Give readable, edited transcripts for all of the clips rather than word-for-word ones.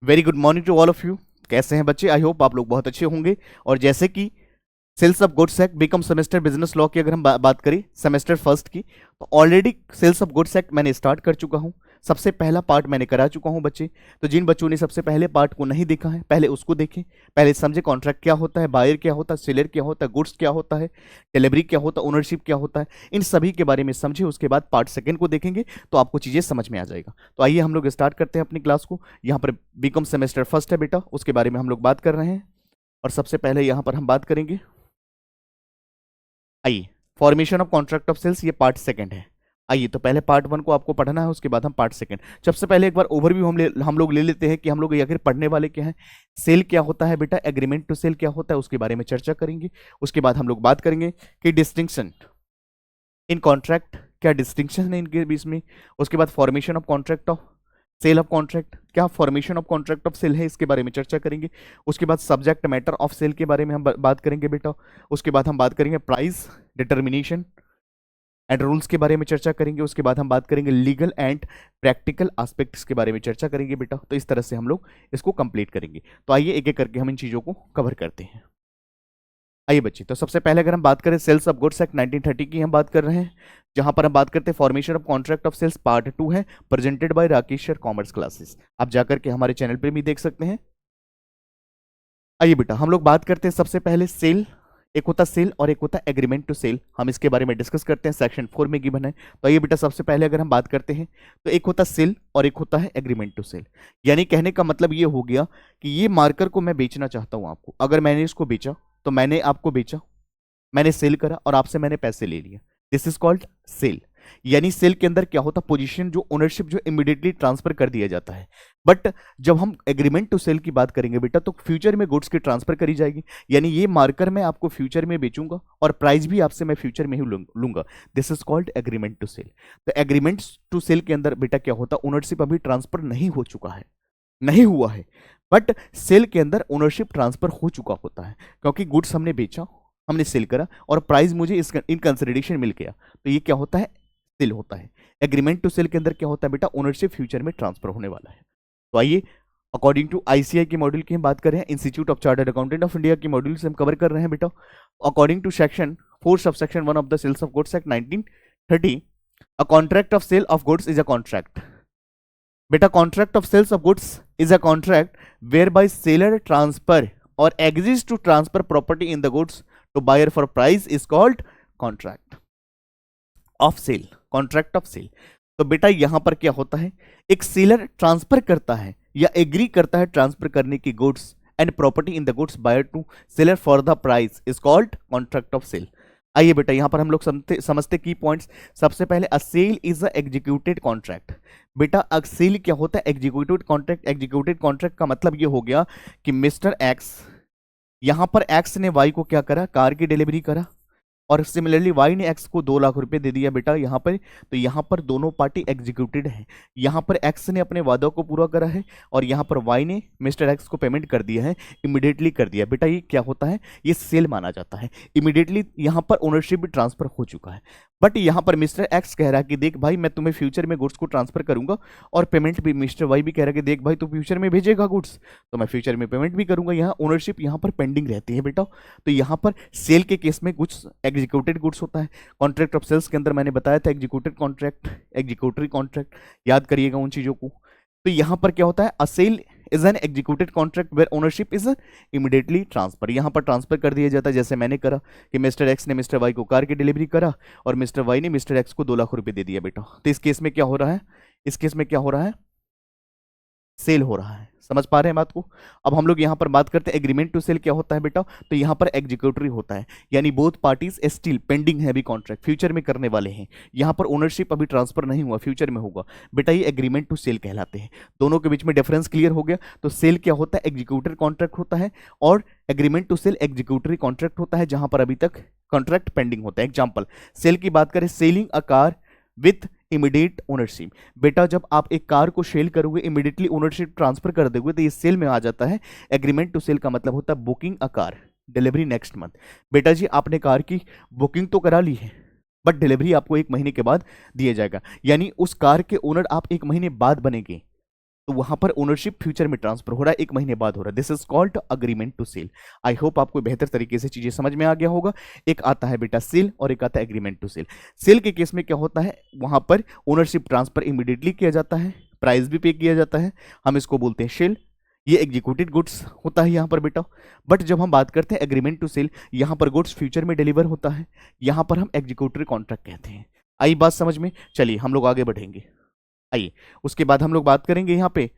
Very good morning to all of you. कैसे हैं बच्चे? आई होप आप लोग बहुत अच्छे होंगे। और जैसे कि sales of goods act BCom semester business law की अगर हम बात करें सेमेस्टर फर्स्ट की, तो already sales of goods act मैंने स्टार्ट कर चुका हूं। सबसे पहला पार्ट मैंने करा चुका हूं बच्चे। तो जिन बच्चों ने सबसे पहले पार्ट को नहीं देखा है, पहले उसको देखें। पहले समझे कॉन्ट्रैक्ट क्या होता है, बायर क्या होता है, सेलर क्या होता है, गुड्स क्या होता है, डिलीवरी क्या होता है, ओनरशिप क्या होता है, इन सभी के बारे में समझे। उसके बाद पार्ट सेकंड को देखेंगे तो आपको चीज़ें समझ में आ जाएगा। तो आइए हम लोग स्टार्ट करते हैं अपनी क्लास को। यहाँ पर बीकॉम सेमेस्टर फर्स्ट है बेटा, उसके बारे में हम लोग बात कर रहे हैं। और सबसे पहले यहाँ पर हम बात करेंगे, आइए, formation of contract of sales, ये पार्ट सेकंड है। आइए, तो पहले पार्ट वन को आपको पढ़ना है, उसके बाद हम पार्ट सेकंड। सबसे पहले एक बार ओवरव्यू हम लोग ले लेते हैं कि हम लोग आखिर पढ़ने वाले क्या है। सेल क्या होता है बेटा, एग्रीमेंट टू सेल क्या होता है, उसके बारे में चर्चा करेंगे। उसके बाद हम लोग बात करेंगे कि डिस्टिंक्शन इन कॉन्ट्रैक्ट, क्या डिस्टिंक्शन है इनके बीच में। उसके बाद formation of contract of sale of contract, क्या formation of contract of sale है, इसके बारे में चर्चा करेंगे। उसके बाद सब्जेक्ट मैटर ऑफ सेल के बारे में हम बात करेंगे बेटा। उसके बाद हम बात करेंगे प्राइस डिटर्मिनेशन एंड रूल्स के बारे में चर्चा करेंगे। उसके बाद हम बात करेंगे लीगल एंड प्रैक्टिकल एस्पेक्ट्स के बारे में चर्चा करेंगे बेटा। तो इस तरह से हम लोग इसको कंप्लीट करेंगे। तो आइए एक एक करके हम इन चीज़ों को कवर करते हैं। आइए बच्चे, तो सबसे पहले अगर हम बात करें सेल्स ऑफ गुड्स एक्ट 1930 की हम बात कर रहे हैं, जहां पर हम बात करते हैं formation of contract of sales, part 2 है, presented by Rakesh sir, commerce classes. आप जाकर के हमारे चैनल पर भी देख सकते हैं। आइए बेटा, हम लोग बात करते हैं सबसे पहले सेल। एक होता सेल और एक होता एग्रीमेंट टू सेल। हम इसके बारे में डिस्कस करते हैं, सेक्शन 4 में गिवन है। तो आइए बेटा, सबसे पहले अगर हम बात करते हैं तो एक होता सेल और एक होता है एग्रीमेंट टू सेल। यानी कहने का मतलब ये हो गया कि ये मार्कर को मैं बेचना चाहता हूं आपको। अगर मैंने इसको बेचा तो मैंने आपको बेचा, मैंने सेल करा और आपसे मैंने पैसे ले लिए। This is called sale. यानी सेल के अंदर क्या होता, पोजीशन जो ओनरशिप जो इमीडिएटली ट्रांसफर कर दिया जाता है। बट जब हम एग्रीमेंट टू सेल की बात करेंगे बेटा, तो फ्यूचर में गुड्स की ट्रांसफर करी जाएगी। यानी ये मार्कर मैं आपको फ्यूचर में बेचूंगा और प्राइस भी आपसे मैं फ्यूचर में ही लूंगा। This is called agreement to sell. तो एग्रीमेंट टू सेल के अंदर बेटा क्या होता, ओनरशिप अभी ट्रांसफर नहीं हो चुका है, नहीं हुआ है, बट सेल के अंदर ओनरशिप ट्रांसफर हो चुका होता है, क्योंकि गुड्स हमने बेचा, हमने सेल करा और प्राइस मुझे इस इन कंसिडरेशन मिल गया। तो ये क्या होता है, सेल होता है। एग्रीमेंट टू सेल के अंदर क्या होता है बेटा, ओनरशिप फ्यूचर में ट्रांसफर होने वाला है। तो आइए, अकॉर्डिंग टू आईसीआई के मॉड्यूल की हम बात कर रहे हैं, institute of chartered accountant of India के मॉड्यूल से हम कवर कर रहे हैं बेटा। According to section 4 sub section 1 of the sales of goods act 1930, a contract of sale of goods is a contract. बेटा, contract of sales of goods is a contract whereby seller transfer और exist to transfer property in the goods to buyer for price is called contract of sale, contract of sale. तो बेटा यहां पर क्या होता है, एक seller transfer करता है या एग्री करता है ट्रांसफर करने की goods and property in the goods buyer to seller for the price is called contract of sale. आइए बेटा, यहां पर हम लोग समझते की पॉइंट्स। सबसे पहले a sale is a executed contract. बेटा अ सेल क्या होता है, एग्जीक्यूटेड कॉन्ट्रैक्ट। एग्जीक्यूटेड कॉन्ट्रैक्ट का मतलब ये हो गया कि मिस्टर एक्स, यहां पर एक्स ने वाई को क्या करा, कार की डिलीवरी करा, और सिमिलरली वाई ने एक्स को 2 लाख रुपए दे दिया बेटा यहाँ पर। तो यहाँ पर दोनों पार्टी एग्जीक्यूटेड है। यहाँ पर एक्स ने अपने वादों को पूरा करा है और यहाँ पर वाई ने मिस्टर एक्स को पेमेंट कर दिया है, इमीडिएटली कर दिया। बेटा ये क्या होता है, ये सेल माना जाता है। इमीडिएटली यहाँ पर ओनरशिप भी ट्रांसफर हो चुका है। बट यहाँ पर मिस्टर एक्स कह रहा है कि देख भाई, मैं तुम्हें फ्यूचर में गुड्स को ट्रांसफर करूंगा और पेमेंट भी, मिस्टर वाई भी कह रहा है कि देख भाई, तू फ्यूचर में भेजेगा गुड्स तो मैं फ्यूचर में पेमेंट भी करूंगा। यहाँ ओनरशिप यहाँ पर पेंडिंग रहती है बेटा। तो यहाँ पर सेल के केस में कुछ एग्जीक्यूटेड गुड्स होता है। कॉन्ट्रैक्ट ऑफ सेल्स के अंदर मैंने बताया था एग्जीक्यूटेड कॉन्ट्रैक्ट, एग्जीक्यूटरी कॉन्ट्रैक्ट, याद करिएगा उन चीजों को। तो यहाँ पर क्या होता है, a sale is an executed contract where ownership is immediately transfer. यहाँ पर ट्रांसफर कर दिया जाता है, जैसे मैंने करा कि मिस्टर एक्स ने मिस्टर वाई को कार की डिलीवरी करा और मिस्टर वाई ने मिस्टर एक्स को 2 लाख रुपए दे दिया बेटा। तो इस केस में क्या हो रहा है, इस केस में क्या हो रहा है, सेल हो रहा है। समझ पा रहे हैं बात को? अब हम लोग यहाँ पर बात करते हैं एग्रीमेंट टू सेल क्या होता है बेटा। तो यहाँ पर एग्जीक्यूटरी होता है, यानी बोथ पार्टीज स्टिल पेंडिंग है अभी कॉन्ट्रैक्ट, फ्यूचर में करने वाले हैं। यहाँ पर ओनरशिप अभी ट्रांसफर नहीं हुआ, फ्यूचर में होगा बेटा। ये एग्रीमेंट टू सेल कहलाते हैं। दोनों के बीच में डिफरेंस क्लियर हो गया। तो सेल क्या होता है, एग्जीक्यूटर कॉन्ट्रैक्ट होता है, और agreement to sell executory contract होता है, जहां पर अभी तक कॉन्ट्रैक्ट पेंडिंग होता है। एग्जाम्पल, सेल की बात करें, selling a car with immediate ownership. बेटा जब आप एक कार को सेल करोगे, इमीडिएटली ओनरशिप ट्रांसफर कर दोगे, तो ये सेल में आ जाता है। एग्रीमेंट टू सेल का मतलब होता है booking a car, delivery next month. बेटा जी आपने कार की बुकिंग तो करा ली है, बट डिलीवरी आपको 1 महीने के बाद दिया जाएगा। यानी उस कार के ओनर आप 1 महीने बाद बनेंगे। तो वहां पर ओनरशिप फ्यूचर में ट्रांसफर हो रहा है, 1 महीने बाद हो रहा है। This is called agreement to sell. I hope आपको बेहतर तरीके से चीजें समझ में आ गया होगा। एक आता है बेटा सेल और एक आता है एग्रीमेंट टू सेल। सेल के केस में क्या होता है, वहां पर ओनरशिप ट्रांसफर इमीडिएटली किया जाता है, प्राइस भी पे किया जाता है, हम इसको बोलते हैं सेल। ये एग्जीक्यूटेड गुड्स होता है यहाँ पर बेटा। बट जब हम बात करते हैं एग्रीमेंट टू सेल, यहाँ पर गुड्स फ्यूचर में डिलीवर होता है, यहाँ पर हम एग्जीक्यूटिव कॉन्ट्रैक्ट कहते हैं। आई बात समझ में? चलिए हम लोग आगे बढ़ेंगे। आइए उसके बाद हम लोग बात करेंगे यहाँ पे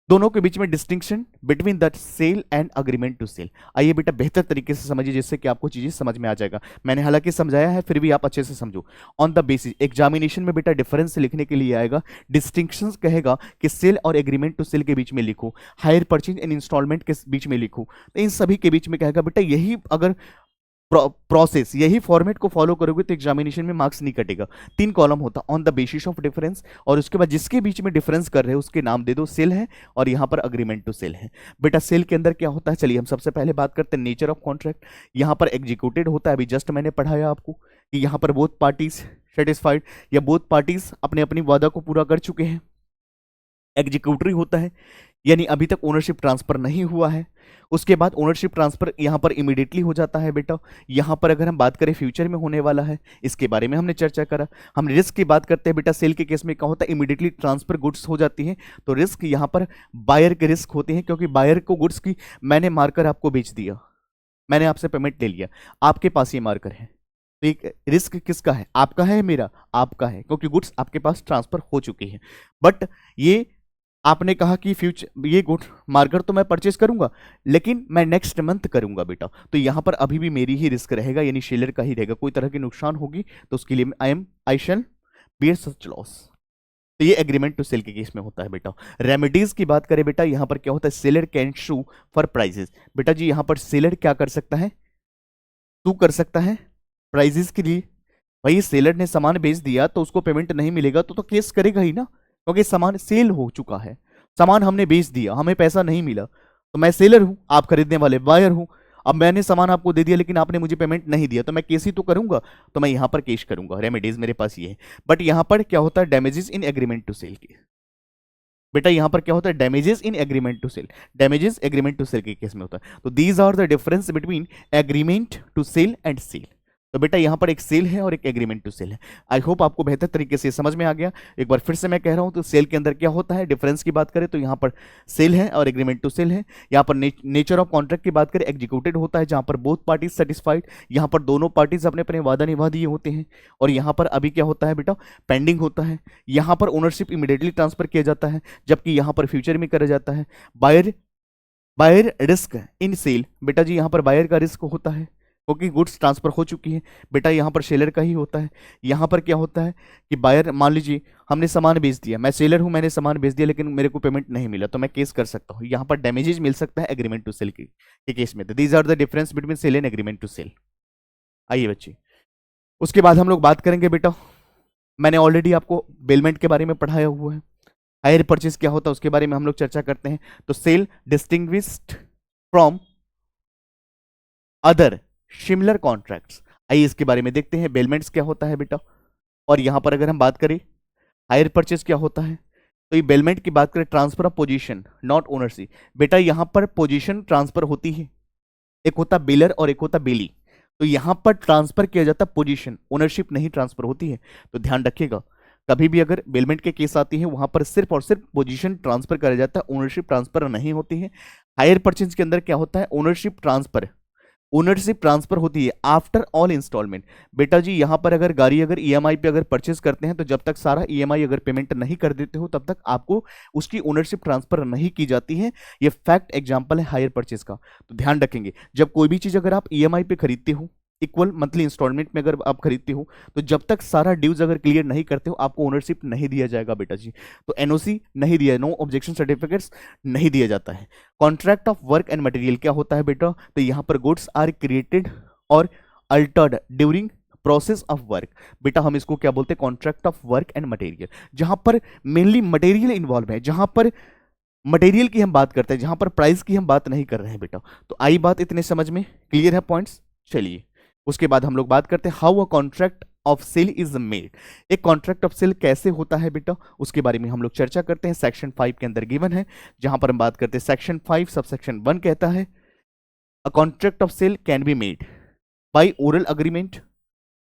दोनों के बीच में distinction between the sale and agreement to sell. आइए बेटा बेहतर तरीके से समझिए जिससे कि आपको चीजें समझ में आ जाएगा। मैंने हालांकि समझाया है, फिर भी आप अच्छे से समझो। ऑन द बेसिस एग्जामिनेशन में बेटा डिफरेंस लिखने के लिए आएगा, डिस्टिंक्शंस कहेगा कि सेल और एग्रीमेंट टू सेल के बीच में लिखो, हायर परचेज एंड इंस्टॉलमेंट के बीच में लिखो। तो इन सभी के बीच में कहेगा बेटा यही अगर प्रोसेस, यही फॉर्मेट को फॉलो करोगे तो एग्जामिनेशन में मार्क्स नहीं कटेगा। 3 कॉलम होता on the basis of difference, और उसके बाद जिसके बीच में डिफरेंस कर रहे हो उसके नाम दे दो, सेल है और यहाँ पर अग्रीमेंट टू सेल है। बेटा सेल के अंदर क्या होता है, चलिए हम सबसे पहले बात करते हैं नेचर ऑफ कॉन्ट्रैक्ट। यहाँ पर एग्जीक्यूटेड होता है, अभी जस्ट मैंने पढ़ाया आपको कि यहाँ पर बोथ पार्टीज सेटिस्फाइड या बोथ पार्टीज अपने अपनी वादा को पूरा कर चुके हैं। एग्जीक्यूटरी होता है यानी अभी तक ओनरशिप ट्रांसफर नहीं हुआ है। उसके बाद ओनरशिप ट्रांसफर यहां पर इमीडिएटली हो जाता है बेटा। यहां पर अगर हम बात करें फ्यूचर में होने वाला है, इसके बारे में हमने चर्चा करा। हम रिस्क की बात करते हैं बेटा, सेल के केस में क्या होता है, इमीडिएटली ट्रांसफर गुड्स हो जाती है, तो रिस्क यहां पर बायर के रिस्क होते हैं, क्योंकि बायर को गुड्स की मैंने मार्कर आपको बेच दिया, मैंने आपसे पेमेंट ले लिया, आपके पास ये मार्कर है, तो एक रिस्क किसका है, आपका है मेरा, आपका है, क्योंकि गुड्स आपके पास ट्रांसफर हो चुकी है। बट ये आपने कहा कि फ्यूचर ये गुड मार्कर तो मैं परचेज करूंगा लेकिन मैं नेक्स्ट मंथ करूंगा बेटा, तो यहां पर अभी भी मेरी ही रिस्क रहेगा, यानी शेलर का ही रहेगा। कोई तरह की नुकसान होगी तो उसके लिए आई शैल बियर सच लॉस। तो ये एग्रीमेंट टू सेल के केस में होता है बेटा। रेमेडीज की बात करें बेटा, यहां पर क्या होता है, seller can sue for prices. बेटा जी यहां पर सेलर क्या कर सकता है, सू कर सकता है प्राइजेस के लिए। भाई सेलर ने सामान बेच दिया तो उसको पेमेंट नहीं मिलेगा तो केस करेगा ही ना, क्योंकि सामान सेल हो चुका है, सामान हमने बेच दिया, हमें पैसा नहीं मिला, तो मैं सेलर हूं, आप खरीदने वाले बायर हूं। अब मैंने सामान आपको दे दिया लेकिन आपने मुझे पेमेंट नहीं दिया, तो मैं केस ही तो करूंगा, तो मैं यहां पर केस करूंगा। रेमेडीज मेरे पास ये है। बट यहां पर क्या होता है, damages in agreement to sell के बेटा, यहां पर क्या होता है, damages in agreement to sell, damages agreement to sell के केस में होता है। तो these are the difference between agreement to sell and sale. तो बेटा यहां पर एक सेल है और एक एग्रीमेंट टू सेल है। आई होप आपको बेहतर तरीके से समझ में आ गया। एक बार फिर से मैं कह रहा हूं, तो सेल के अंदर क्या होता है, डिफरेंस की बात करें तो यहां पर सेल है और एग्रीमेंट टू सेल है। यहां पर नेचर ऑफ कॉन्ट्रैक्ट की बात करें, एग्जीक्यूटेड होता है, जहां पर बोथ पार्टीज सेटिस्फाइड, यहां पर दोनों पार्टीज अपने अपने वादा निभा दिए होते हैं। और यहां पर अभी क्या होता है बेटा, पेंडिंग होता है। यहां पर ओनरशिप इमीडिएटली ट्रांसफर किया जाता है, जबकि यहां पर फ्यूचर में करा जाता है। Buyer buyer risk in sale, बेटा जी यहां पर बायर का रिस्क होता है क्योंकि गुड्स ट्रांसफर हो चुकी है। बेटा यहां पर सेलर का ही होता है। यहां पर क्या होता है कि बायर, मान लीजिए हमने सामान बेच दिया, मैं सेलर हूं, मैंने सामान बेच दिया लेकिन मेरे को पेमेंट नहीं मिला, तो मैं केस कर सकता हूं। यहां पर डैमेजेस मिल सकता है एग्रीमेंट टू सेल के केस में। These are the difference between sale and agreement to sell. आइए बच्चे, उसके बाद हम लोग बात करेंगे बेटा, मैंने ऑलरेडी आपको बेलमेंट के बारे में पढ़ाया हुआ है। हायर परचेज क्या होता है उसके बारे में हम लोग चर्चा करते हैं। तो sale distinguished from other similar contracts, आइए इसके बारे में देखते हैं। बेलमेंट्स क्या होता है बेटा, और यहां पर अगर हम बात करें हायर परचेज क्या होता है, तो ये बेलमेंट की बात करें, transfer of position not ownership. बेटा यहां पर पोजीशन ट्रांसफर होती है, एक होता बेलर और एक होता बेली, तो यहां पर ट्रांसफर किया जाता है पोजीशन, ओनरशिप नहीं ट्रांसफर होती है। तो ध्यान रखिएगा, कभी भी अगर बेलमेंट के केस आती है वहां पर सिर्फ और सिर्फ पोजीशन ट्रांसफर करा जाता है, ओनरशिप ट्रांसफर नहीं होती है। हायर परचेज के अंदर क्या होता है, ओनरशिप ट्रांसफर होती है आफ्टर ऑल इंस्टॉलमेंट। बेटा जी यहां पर अगर गाड़ी अगर ईएमआई पे अगर परचेज करते हैं तो जब तक सारा ईएमआई अगर पेमेंट नहीं कर देते हो तब तक आपको उसकी ओनरशिप ट्रांसफर नहीं की जाती है। ये फैक्ट एग्जांपल है हायर परचेज का, तो ध्यान रखेंगे। जब कोई भी चीज अगर आप ईएमआई पे खरीदते हो, इक्वल मंथली इंस्टॉलमेंट में अगर आप खरीदते हो, तो जब तक सारा ड्यूज अगर क्लियर नहीं करते हो आपको ओनरशिप नहीं दिया जाएगा बेटा जी। तो एनओसी नहीं दिया, नो ऑब्जेक्शन सर्टिफिकेट्स नहीं दिया जाता है। Contract of work and material क्या होता है बेटा, तो यहां पर गुड्स आर क्रिएटेड और Altered during process of work. बेटा हम इसको क्या बोलते हैं, contract of work and material, जहां पर मेनली मटेरियल इन्वॉल्व है, जहां पर मटेरियल की हम बात करते हैं, जहां पर प्राइस की हम बात नहीं कर रहे हैं बेटा। तो आई बात इतने समझ में क्लियर है पॉइंट्स। चलिए उसके बाद हम लोग बात करते हैं how a contract of sale is made. एक कॉन्ट्रैक्ट ऑफ सेल कैसे होता है बेटा, उसके बारे में हम लोग चर्चा करते हैं। सेक्शन 5 के अंदर गिवन है, जहां पर हम बात करते हैं सेक्शन 5 सब सेक्शन 1 कहता है a contract of sale can be made by oral agreement,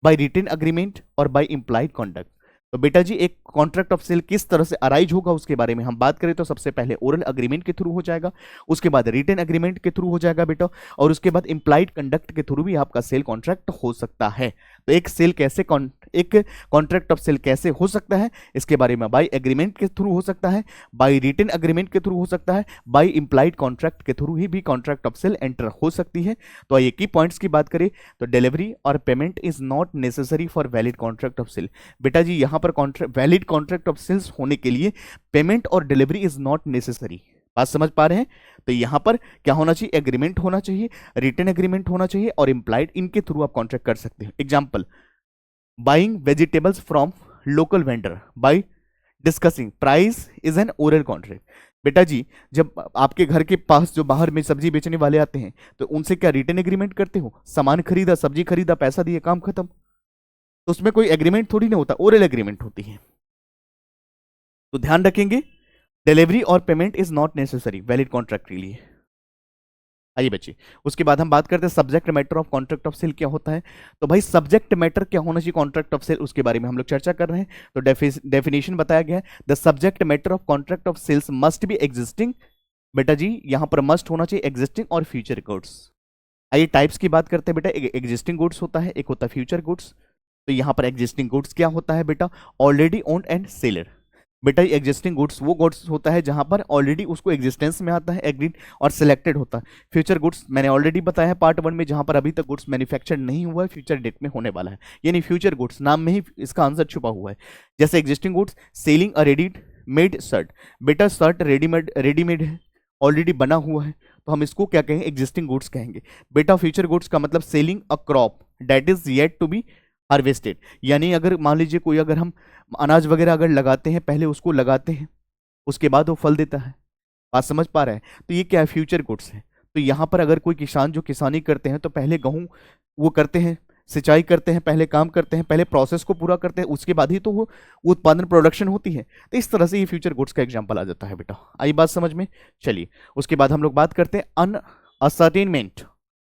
by written agreement और बाय इम्प्लाइड कॉन्डक्ट। तो बेटा जी एक कॉन्ट्रैक्ट ऑफ सेल किस तरह से अराइज होगा उसके बारे में हम बात करें तो सबसे पहले ओरल अग्रीमेंट के थ्रू हो जाएगा, उसके बाद रिटन अग्रीमेंट के थ्रू हो जाएगा बेटा, और उसके बाद इम्प्लाइड कंडक्ट के थ्रू भी आपका सेल कॉन्ट्रैक्ट हो सकता है। तो एक कॉन्ट्रैक्ट ऑफ सेल कैसे हो सकता है इसके बारे में बाय एग्रीमेंट के थ्रू हो सकता है, बाय रिटन अग्रीमेंट के थ्रू हो सकता है, बाय इम्प्लाइड कॉन्ट्रैक्ट के थ्रू ही भी कॉन्ट्रैक्ट ऑफ सेल एंटर हो सकती है। तो आइए की पॉइंट्स की बात करें तो डिलीवरी और payment is not necessary for valid contract of sale. बेटा जी यहां पर वैलिड कॉन्ट्रैक्ट ऑफ सेल्स होने के लिए पेमेंट और डिलीवरी इज नॉट नेसेसरी। बात समझ पा रहे हैं? तो यहां पर क्या होना चाहिए, एग्रीमेंट होना चाहिए, रिटन एग्रीमेंट होना चाहिए और इम्प्लाइड, इनके थ्रू आप कॉन्ट्रैक्ट कर सकते हैं। Example, buying vegetables from local vendor by discussing price is an oral contract. बेटा जी जब आपके घर के पास जो बाहर में सब्जी बेचने वाले आते हैं तो उनसे क्या रिटन एग्रीमेंट करते हो? सामान खरीदा, सब्जी खरीदा, पैसा दिए, काम खत्म। तो उसमें कोई एग्रीमेंट थोड़ी ना होता, ओरल एग्रीमेंट होती है। तो ध्यान रखेंगे, डिलीवरी और payment is not necessary valid contract के लिए। आइए बच्चे, उसके बाद हम बात करते हैं subject matter of contract of sale क्या होता है। तो भाई सब्जेक्ट मैटर क्या होना चाहिए कॉन्ट्रैक्ट ऑफ सेल, उसके बारे में हम लोग चर्चा कर रहे हैं। तो डेफिनेशन बताया गया है, the subject matter of contract of sales must be existing. बेटा जी यहां पर मस्ट होना चाहिए एग्जिस्टिंग और फ्यूचर गुड्स। आइए टाइप्स की बात करते हैं बेटा, एक एग्जिस्टिंग गुड्स होता है, एक होता है फ्यूचर गुड्स। तो यहां पर एग्जिस्टिंग गुड्स क्या होता है बेटा, ऑलरेडी ओन्ड एंड सेलर। बेटा एग्जिस्टिंग गुड्स वो गुड्स होता है जहां पर ऑलरेडी उसको एग्जिस्टेंस में आता है, एग्रीड और सिलेक्टेड होता है। फ्यूचर गुड्स मैंने ऑलरेडी बताया है पार्ट 1 में, जहां पर अभी तक गुड्स मैन्युफैक्चर नहीं हुआ है, फ्यूचर डेट में होने वाला है, यानी फ्यूचर गुड्स नाम में ही इसका आंसर छुपा हुआ है। जैसे existing goods, selling a readymade shirt. बेटा शर्ट रेडीमेड है, ऑलरेडी बना हुआ है, तो हम इसको क्या कहेंगे, एग्जिस्टिंग गुड्स कहेंगे। बेटा फ्यूचर गुड्स का मतलब selling a crop that is yet to be harvested, यानी अगर मान लीजिए कोई अगर हम अनाज वगैरह अगर लगाते हैं, पहले उसको लगाते हैं उसके बाद वो फल देता है। बात समझ पा रहे हैं? तो ये क्या है, फ्यूचर गुड्स है। तो यहाँ पर अगर कोई किसान जो किसानी करते हैं तो पहले गेहूं वो करते हैं, सिंचाई करते हैं, पहले काम करते हैं, पहले प्रोसेस को पूरा करते हैं, उसके बाद ही तो वो उत्पादन प्रोडक्शन होती है। तो इस तरह से ये फ्यूचर गुड्स का एग्जाम्पल आ जाता है बेटा। आई बात समझ में? चलिए उसके बाद हम लोग बात करते हैं अनअसर्टेनमेंट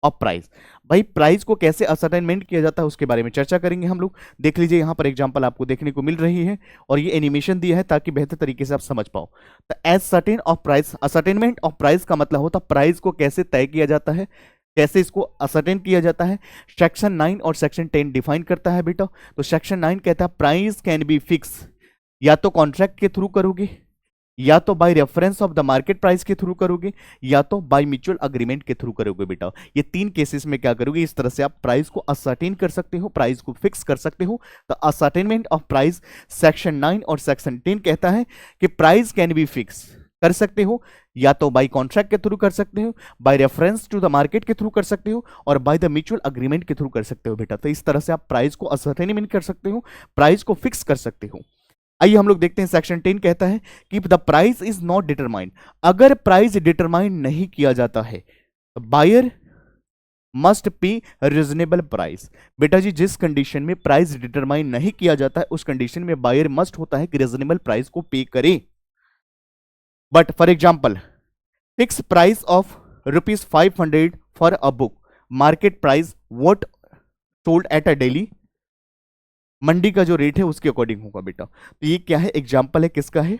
ऑफ प्राइस। भाई प्राइस को कैसे असर्टेनमेंट किया जाता है उसके बारे में चर्चा करेंगे हम लोग। देख लीजिए यहाँ पर एग्जांपल आपको देखने को मिल रही है और ये एनिमेशन दिया है ताकि बेहतर तरीके से आप समझ पाओ। तो ascertain of price, ascertainment of price का मतलब होता है प्राइस को कैसे तय किया जाता है, कैसे इसको असर्टेन किया जाता है। सेक्शन 9 और सेक्शन 10 डिफाइन करता है बेटा। तो सेक्शन 9 कहता है प्राइस कैन बी फिक्स, या तो कॉन्ट्रैक्ट के थ्रू करोगे, या तो by reference of the market price के थ्रू करोगे, या तो बाय म्यूचुअल अग्रीमेंट के थ्रू करोगे बेटा। ये 3 केसेस में क्या करोगे, इस तरह से आप प्राइस को असर्टेन कर सकते हो, प्राइस को फिक्स कर सकते हो। तो असर्टेनमेंट ऑफ प्राइस सेक्शन 9 और सेक्शन 10 कहता है कि प्राइस कैन बी फिक्स कर सकते हो, या तो बाय कॉन्ट्रैक्ट के थ्रू कर सकते हो, by reference to the market के थ्रू कर सकते हो, और बाय द म्यूचुअल अग्रीमेंट के थ्रू कर सकते हो बेटा। तो इस तरह से आप प्राइस को असर्टेनमेंट कर सकते हो, प्राइस को फिक्स कर सकते हो। आइए हम लोग देखते हैं सेक्शन 10 कहता है कि the price is not determined. अगर प्राइस डिटरमाइन नहीं किया जाता है buyer must pay reasonable price. बेटा जी जिस कंडीशन में प्राइस डिटरमाइन नहीं किया जाता है उस कंडीशन में बायर मस्ट होता है कि रीजनेबल प्राइस को पे करे। But for example fix price of ₹500 for a book, market price what sold at a daily, मंडी का जो रेट है उसके अकॉर्डिंग होगा बेटा। तो ये क्या है, एग्जाम्पल है किसका है,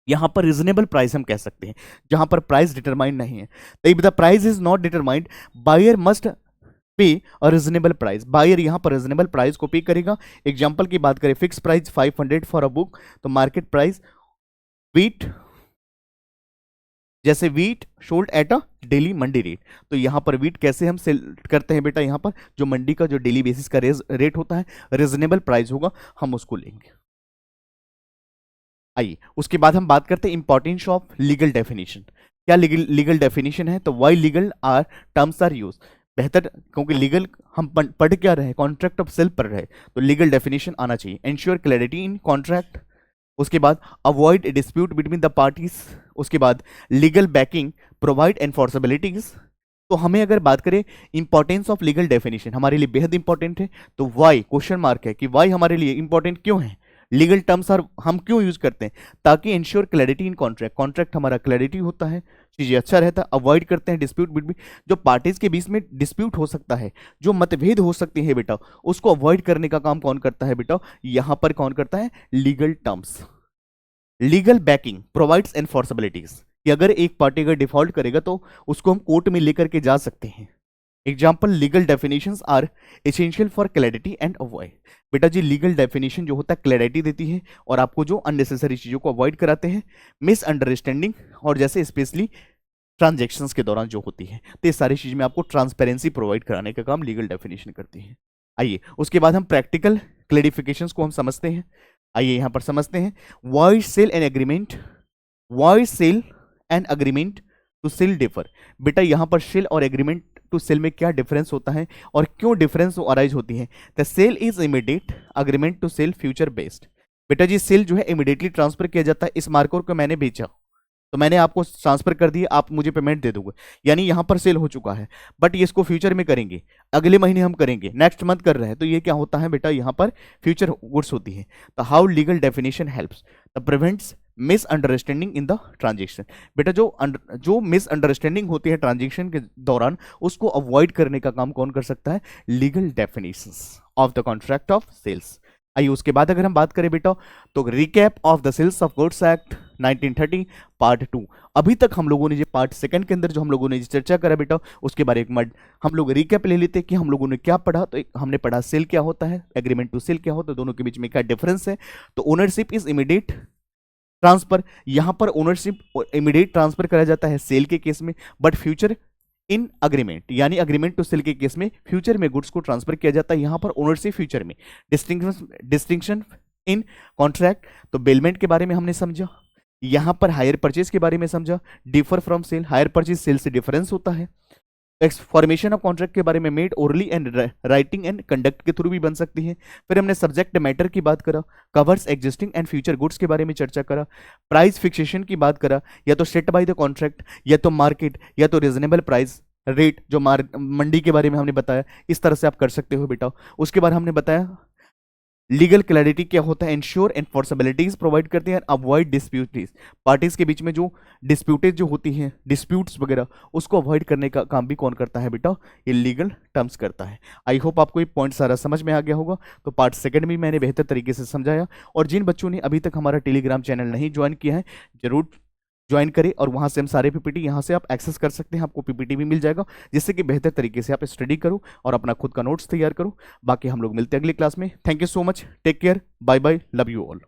यहां पर रीजनेबल प्राइस हम कह सकते हैं जहां पर प्राइस डिटरमाइंड नहीं है। तो if the price is not determined buyer must pay a reasonable price, buyer यहां पर रीजनेबल प्राइस को पे करेगा। एग्जाम्पल की बात करें, fix price 500 for a book, तो मार्केट प्राइस वीट, जैसे wheat sold at a daily Mandi rate, तो यहां पर वीट कैसे हम सेल करते हैं बेटा, यहां पर जो मंडी का जो डेली बेसिस का रेट होता है, रीजनेबल प्राइस होगा, हम उसको लेंगे। आइए उसके बाद हम बात करते हैं इंपॉर्टेंस ऑफ लीगल डेफिनेशन। क्या लीगल डेफिनेशन है, तो why legal are terms are use, बेहतर क्योंकि लीगल हम पढ़ क्या रहे, कॉन्ट्रैक्ट ऑफ सेल पढ़ रहे, तो लीगल डेफिनेशन आना चाहिए। एंश्योर क्लैरिटी इन कॉन्ट्रैक्ट, उसके बाद avoid dispute between the parties, उसके बाद लीगल बैकिंग प्रोवाइड एनफोर्सेबिलिटीज। तो हमें अगर बात करें इंपॉर्टेंस ऑफ लीगल डेफिनेशन हमारे लिए बेहद इंपॉर्टेंट है, तो वाई क्वेश्चन मार्क है कि वाई हमारे लिए इंपॉर्टेंट क्यों है, लीगल टर्म्स और हम क्यों यूज करते हैं, ताकि ensure clarity in contract, contract हमारा क्लैरिटी होता है, चीजें अच्छा रहता है, अवॉइड करते हैं डिस्प्यूट बिटवीन, जो पार्टीज के बीच में डिस्प्यूट हो सकता है, जो मतभेद हो सकते हैं बेटा, उसको अवॉइड करने का काम कौन करता है बेटा, यहां पर कौन करता है, legal terms. Legal backing provides enforceabilities, कि अगर एक पार्टी अगर डिफॉल्ट करेगा तो उसको हम कोर्ट में लेकर के जा सकते हैं। Example, legal definitions are essential for clarity and avoid. बेटा जी लीगल डेफिनेशन जो होता है क्लैरिटी देती है और आपको जो अननेसेसरी चीजों को अवॉइड कराते हैं, मिसअंडरस्टैंडिंग और जैसे स्पेशली ट्रांजेक्शन्स के दौरान जो होती है, तो ये सारी चीज में आपको ट्रांसपेरेंसी प्रोवाइड कराने का काम लीगल डेफिनेशन करती है। आइए उसके बाद हम प्रैक्टिकल क्लेरिफिकेशंस को हम समझते हैं। आइए यहां पर समझते हैं, why sale and agreement, why sale and agreement to sell differ. बेटा यहां पर सेल और एग्रीमेंट टू सेल में क्या डिफरेंस होता है और क्यों डिफरेंस अराइज होती है। The sale is immediate, agreement to sell future based. बेटा जी सेल जो है इमीडिएटली ट्रांसफर किया जाता है, इस मार्कर को मैंने बेचा तो मैंने आपको ट्रांसफर कर दिया, आप मुझे पेमेंट दे दोगे, यानी यहां पर सेल हो चुका है, बट ये इसको फ्यूचर में करेंगे, अगले महीने हम करेंगे, नेक्स्ट मंथ कर रहे हैं, तो ये क्या होता है बेटा, यहां पर फ्यूचर गुड्स होती है। तो how legal definition helps the prevents misunderstanding in the transaction. बेटा जो मिसअंडरस्टैंडिंग होती है ट्रांजेक्शन के दौरान, उसको अवॉइड करने का काम कौन कर सकता है, legal definitions of the contract of sales. आइए उसके बाद अगर हम बात करें बेटा, तो recap of the sales of goods act 1930 part 2। अभी तक हम लोगों ने जो पार्ट सेकंड के अंदर जो हम लोगों ने चर्चा करा बेटा, उसके बारे में हम लोग रिकैप ले लेते हैं कि हम लोगों ने क्या पढ़ा। तो हमने पढ़ा सेल क्या होता है, एग्रीमेंट टू सेल क्या होता है, दोनों के बीच में क्या डिफरेंस है। तो ओनरशिप इज इमीडिएट ट्रांसफर, यहां पर ओनरशिप इमीडिएट ट्रांसफर करा जाता है सेल के केस में, बट फ्यूचर इन अग्रीमेंट यानी अग्रीमेंट टू सेल के केस में फ्यूचर में गुड्स को ट्रांसफर किया जाता है, यहां पर ओनरशिप फ्यूचर में। डिस्टिंक्शन इन कॉन्ट्रैक्ट, तो बेलमेंट के बारे में हमने समझा, यहां पर हायर परचेज के बारे में समझा, differ from sale, hire purchase sale से डिफरेंस होता है। फॉर्मेशन ऑफ कॉन्ट्रैक्ट के बारे में made orally and writing and conduct के थ्रू भी बन सकती है। फिर हमने सब्जेक्ट मैटर की बात करा, covers existing and future goods के बारे में चर्चा करा, प्राइस फिक्सेशन की बात करा, या तो सेट बाय द कॉन्ट्रैक्ट, या तो मार्केट, या तो रीजनेबल प्राइस रेट जो मंडी के बारे में हमने बताया, इस तरह से आप कर सकते हो बेटा। उसके बाद हमने बताया लीगल क्लैरिटी क्या होता है, इंश्योर एनफोर्सेबिलिटीज प्रोवाइड करते हैं, अवॉइड डिस्प्यूटीज, पार्टीज के बीच में जो डिस्प्यूटेज जो होती हैं, डिस्प्यूट्स वगैरह, उसको अवॉइड करने का काम भी कौन करता है बेटा, ये लीगल टर्म्स करता है। आई होप आपको ये पॉइंट सारा समझ में आ गया होगा। तो पार्ट सेकंड में मैंने बेहतर तरीके से समझाया, और जिन बच्चों ने अभी तक हमारा टेलीग्राम चैनल नहीं ज्वाइन किया है, जरूर ज्वाइन करें, और वहां से हम सारे पीपीटी यहां से आप एक्सेस कर सकते हैं, आपको पीपीटी भी मिल जाएगा, जिससे कि बेहतर तरीके से आप स्टडी करो और अपना खुद का नोट्स तैयार करो। बाकी हम लोग मिलते हैं अगली क्लास में। Thank you so much, take care, bye bye, love you all.